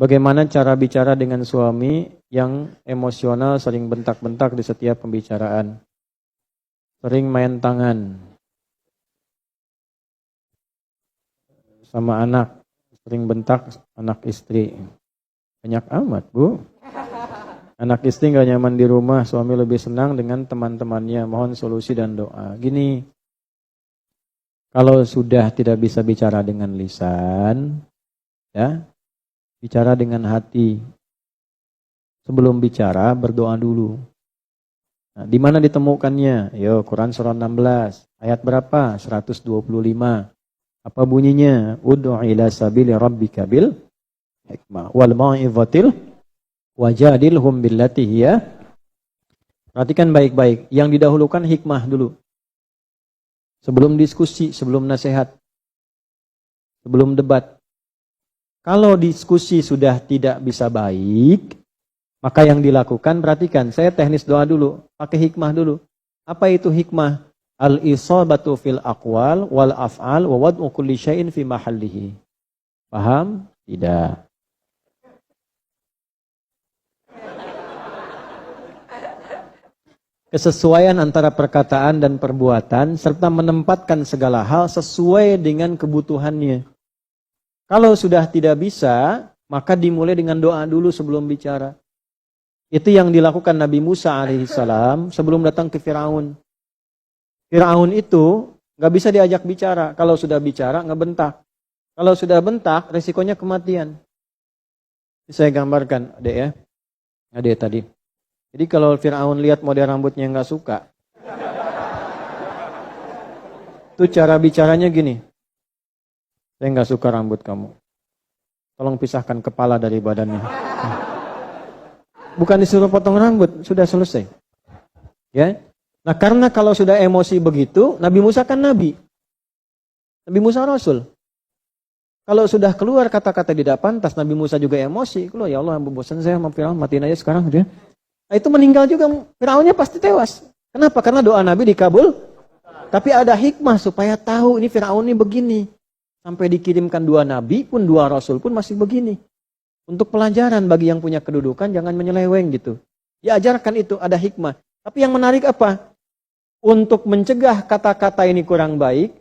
Bagaimana cara bicara dengan suami yang emosional, sering bentak-bentak di setiap pembicaraan, sering main tangan sama anak, sering bentak anak istri. Banyak amat, Bu. Anak istri gak nyaman di rumah, suami lebih senang dengan teman-temannya. Mohon solusi dan doa. Gini, kalau sudah tidak bisa bicara dengan lisan, ya, bicara dengan hati. Sebelum bicara, berdoa dulu. Nah, di mana ditemukannya? Yo, Quran surah 16. Ayat berapa? 125. Apa bunyinya? Ud'u ila sabili rabbika bil hikmah wal mau'izatil wajadilhum billati hiya. Perhatikan baik-baik. Yang didahulukan hikmah dulu. Sebelum diskusi, sebelum nasihat, sebelum debat. Kalau diskusi sudah tidak bisa baik, maka yang dilakukan, perhatikan, saya teknis doa dulu, pakai hikmah dulu. Apa itu hikmah? Al-isabatu fil aqwal wal af'al wa wad'u kulli syai'in fi mahallihi. Paham? Tidak. Kesesuaian antara perkataan dan perbuatan serta menempatkan segala hal sesuai dengan kebutuhannya. Kalau sudah tidak bisa, maka dimulai dengan doa dulu sebelum bicara. Itu yang dilakukan Nabi Musa alaihissalam sebelum datang ke Firaun. Firaun itu nggak bisa diajak bicara. Kalau sudah bicara ngebentak. Kalau sudah bentak, resikonya kematian. Saya gambarkan, adek ya, adek tadi. Jadi kalau Firaun lihat model rambutnya nggak suka, itu cara bicaranya gini. Saya nggak suka rambut kamu. Tolong pisahkan kepala dari badannya. Bukan disuruh potong rambut, sudah selesai. Ya. Nah, karena kalau sudah emosi begitu, Nabi Musa kan nabi. Nabi Musa rasul. Kalau sudah keluar kata-kata tidak pantas, Nabi Musa juga emosi. Keluar, ya Allah, bosan saya sama Firaun, matiin aja sekarang dia. Nah, itu meninggal juga, Firaunnya pasti tewas. Kenapa? Karena doa Nabi dikabul. Tapi ada hikmah supaya tahu ini Firaun ini begini. Sampai dikirimkan 2 nabi pun, 2 rasul pun masih begini. Untuk pelajaran bagi yang punya kedudukan, jangan menyeleweng gitu. Diajarkan itu, ada hikmah. Tapi yang menarik apa? Untuk mencegah kata-kata ini kurang baik,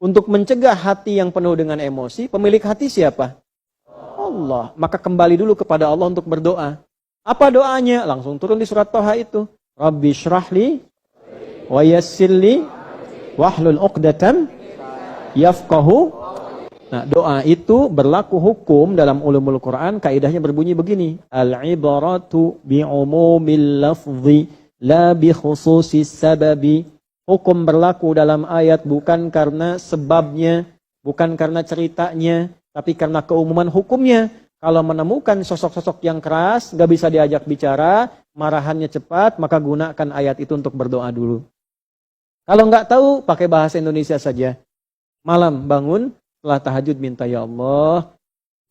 untuk mencegah hati yang penuh dengan emosi, pemilik hati siapa? Allah. Maka kembali dulu kepada Allah untuk berdoa. Apa doanya? Langsung turun di surat Toha itu. Rabbi syrahli wa yassirli wahlul uqdatam yafqahu. Nah, doa itu berlaku hukum dalam ulumul Quran. Kaidahnya berbunyi begini. Al-ibaratu bi'umumil lafzi la bi khususis sababi. Hukum berlaku dalam ayat bukan karena sebabnya, bukan karena ceritanya, tapi karena keumuman hukumnya. Kalau menemukan sosok-sosok yang keras, gak bisa diajak bicara, marahannya cepat, maka gunakan ayat itu untuk berdoa dulu. Kalau nggak tahu, pakai bahasa Indonesia saja. Malam bangun, setelah tahajud minta, ya Allah,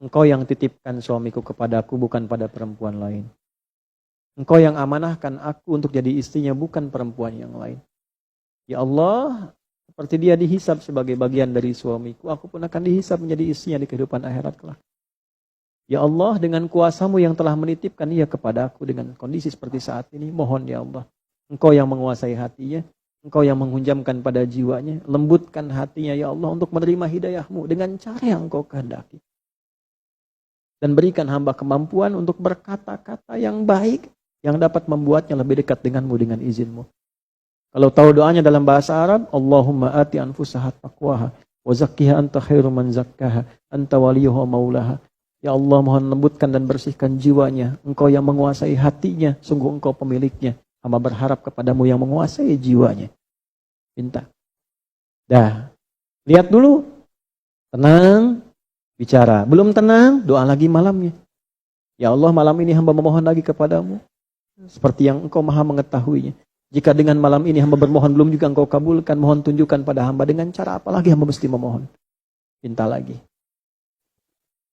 Engkau yang titipkan suamiku kepadaku, bukan pada perempuan lain. Engkau yang amanahkan aku untuk jadi istrinya, bukan perempuan yang lain. Ya Allah, seperti dia dihisab sebagai bagian dari suamiku, aku pun akan dihisab menjadi istrinya di kehidupan akhirat kelak. Ya Allah, dengan kuasamu yang telah menitipkan ia kepada aku dengan kondisi seperti saat ini, mohon ya Allah, Engkau yang menguasai hatinya, Engkau yang menghunjamkan pada jiwanya, lembutkan hatinya ya Allah untuk menerima hidayahmu dengan cara yang Engkau kehendaki. Dan berikan hamba kemampuan untuk berkata-kata yang baik, yang dapat membuatnya lebih dekat denganmu dengan izinmu. Kalau tahu doanya dalam bahasa Arab, Allahumma ati anfusaha taqwaha, wa zakkiha anta khairu man zakkaha, anta waliyuha maulaha. Ya Allah, mohon lembutkan dan bersihkan jiwanya. Engkau yang menguasai hatinya, sungguh Engkau pemiliknya. Hamba berharap kepadamu yang menguasai jiwanya. Minta. Dah. Lihat dulu. Tenang. Bicara. Belum tenang, doa lagi malamnya. Ya Allah, malam ini hamba memohon lagi kepadamu. Seperti yang Engkau maha mengetahuinya. Jika dengan malam ini hamba bermohon belum juga Engkau kabulkan, mohon tunjukkan pada hamba dengan cara apa lagi hamba mesti memohon. Minta lagi.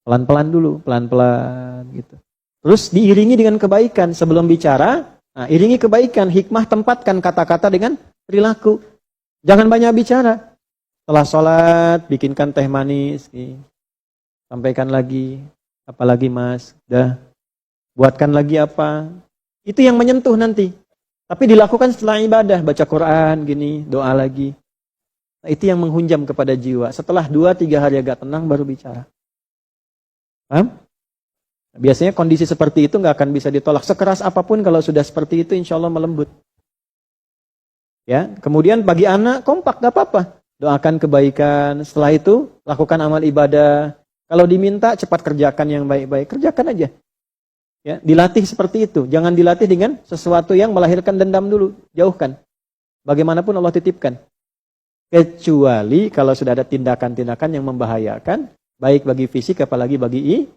Pelan-pelan dulu, pelan-pelan gitu. Terus diiringi dengan kebaikan sebelum bicara. Nah, iringi kebaikan, hikmah tempatkan kata-kata dengan perilaku. Jangan banyak bicara. Setelah sholat, bikinkan teh manis. Sampaikan lagi. Apalagi Mas, udah buatkan lagi apa. Itu yang menyentuh nanti. Tapi dilakukan setelah ibadah, baca Quran, gini, doa lagi. Nah, itu yang menghunjam kepada jiwa. Setelah 2-3 hari agak tenang baru bicara. Paham? Biasanya kondisi seperti itu nggak akan bisa ditolak. Sekeras apapun kalau sudah seperti itu insya Allah melembut. Ya, kemudian bagi anak kompak nggak apa-apa. Doakan kebaikan. Setelah itu lakukan amal ibadah. Kalau diminta cepat kerjakan yang baik-baik. Kerjakan aja. Ya, dilatih seperti itu. Jangan dilatih dengan sesuatu yang melahirkan dendam dulu. Jauhkan. Bagaimanapun Allah titipkan. Kecuali kalau sudah ada tindakan-tindakan yang membahayakan. Baik bagi fisik apalagi bagi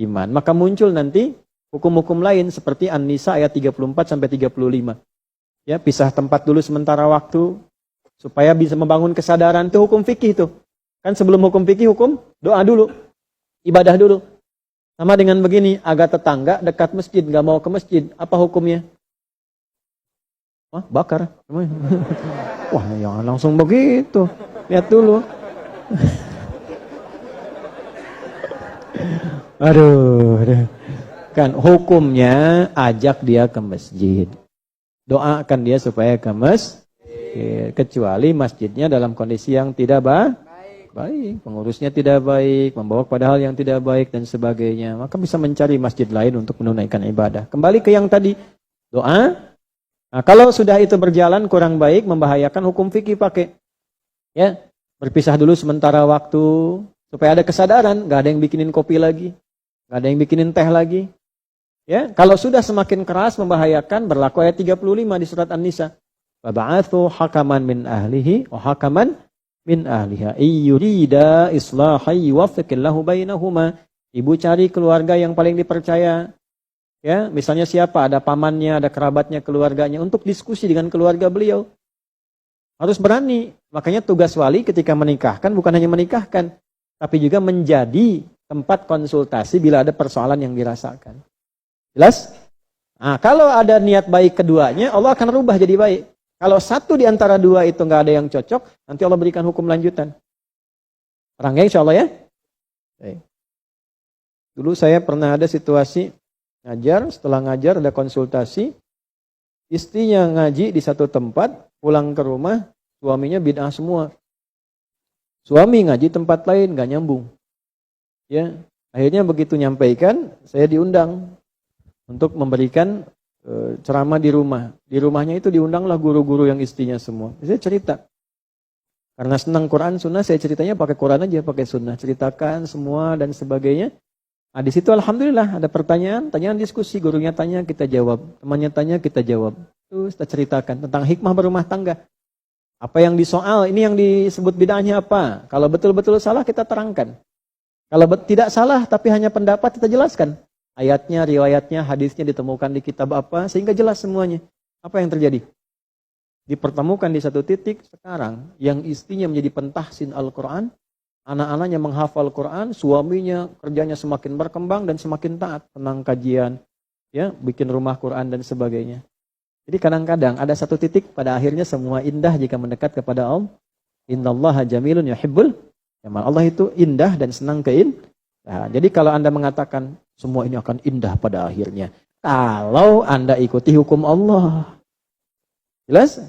iman. Maka muncul nanti hukum-hukum lain seperti An-Nisa ayat 34-35. Ya, pisah tempat dulu sementara waktu. Supaya bisa membangun kesadaran. Itu hukum fikih itu. Kan sebelum hukum fikih hukum doa dulu. Ibadah dulu. Sama dengan begini, agak tetangga dekat masjid, nggak mau ke masjid, apa hukumnya? Wah, bakar. Wah, jangan langsung begitu. Lihat dulu. Aduh. Kan hukumnya ajak dia ke masjid. Doakan dia supaya ke masjid. Kecuali masjidnya dalam kondisi yang tidak baik, pengurusnya tidak baik, membawa pada hal yang tidak baik dan sebagainya, maka bisa mencari masjid lain untuk menunaikan ibadah. Kembali ke yang tadi, doa. Nah, kalau sudah itu berjalan kurang baik, membahayakan, hukum fikih pakai. Ya, berpisah dulu sementara waktu supaya ada kesadaran, nggak ada yang bikinin kopi lagi, nggak ada yang bikinin teh lagi. Ya, kalau sudah semakin keras membahayakan, berlaku ayat 35 di surat An-Nisa. Wab'athu hakaman min ahlihi wa hakaman min ahliha iyyurida islahi wafiqillahu bainahuma. Ibu cari keluarga yang paling dipercaya. Ya, misalnya siapa? Ada pamannya, ada kerabatnya, keluarganya, untuk diskusi dengan keluarga beliau. Harus berani. Makanya tugas wali ketika menikahkan bukan hanya menikahkan, tapi juga menjadi tempat konsultasi bila ada persoalan yang dirasakan. Jelas? Nah, kalau ada niat baik keduanya, Allah akan rubah jadi baik. Kalau satu di antara dua itu nggak ada yang cocok, nanti Allah berikan hukum lanjutan. Orangnya insya Allah ya. Baik. Dulu saya pernah ada situasi ngajar, setelah ngajar ada konsultasi, istrinya ngaji di satu tempat, pulang ke rumah, suaminya bid'ah semua. Suami ngaji tempat lain, nggak nyambung. Ya, akhirnya begitu nyampaikan, saya diundang untuk memberikan ceramah di rumah. Di rumahnya itu diundanglah guru-guru yang istrinya semua. Saya cerita. Karena senang Quran Sunnah, saya ceritanya pakai Quran aja, pakai Sunnah. Ceritakan semua dan sebagainya. Nah, di situ alhamdulillah ada pertanyaan diskusi. Gurunya tanya, kita jawab. Temannya tanya, kita jawab. Terus kita ceritakan tentang hikmah berumah tangga. Apa yang disoal, ini yang disebut bid'ahnya apa. Kalau betul-betul salah, kita terangkan. Kalau tidak salah, tapi hanya pendapat, kita jelaskan. Ayatnya, riwayatnya, hadisnya ditemukan di kitab apa, sehingga jelas semuanya. Apa yang terjadi? Dipertemukan di satu titik sekarang, yang istrinya menjadi pentahsin Al-Quran, anak-anaknya menghafal Quran, suaminya kerjanya semakin berkembang dan semakin taat, tenang kajian, ya, bikin rumah Quran dan sebagainya. Jadi kadang-kadang ada satu titik pada akhirnya semua indah jika mendekat kepada Allah. Innallaha jamilun yuhibbul jamal. Allah itu indah dan senang keindahan. Nah, jadi kalau Anda mengatakan semua ini akan indah pada akhirnya, kalau Anda ikuti hukum Allah. Jelas?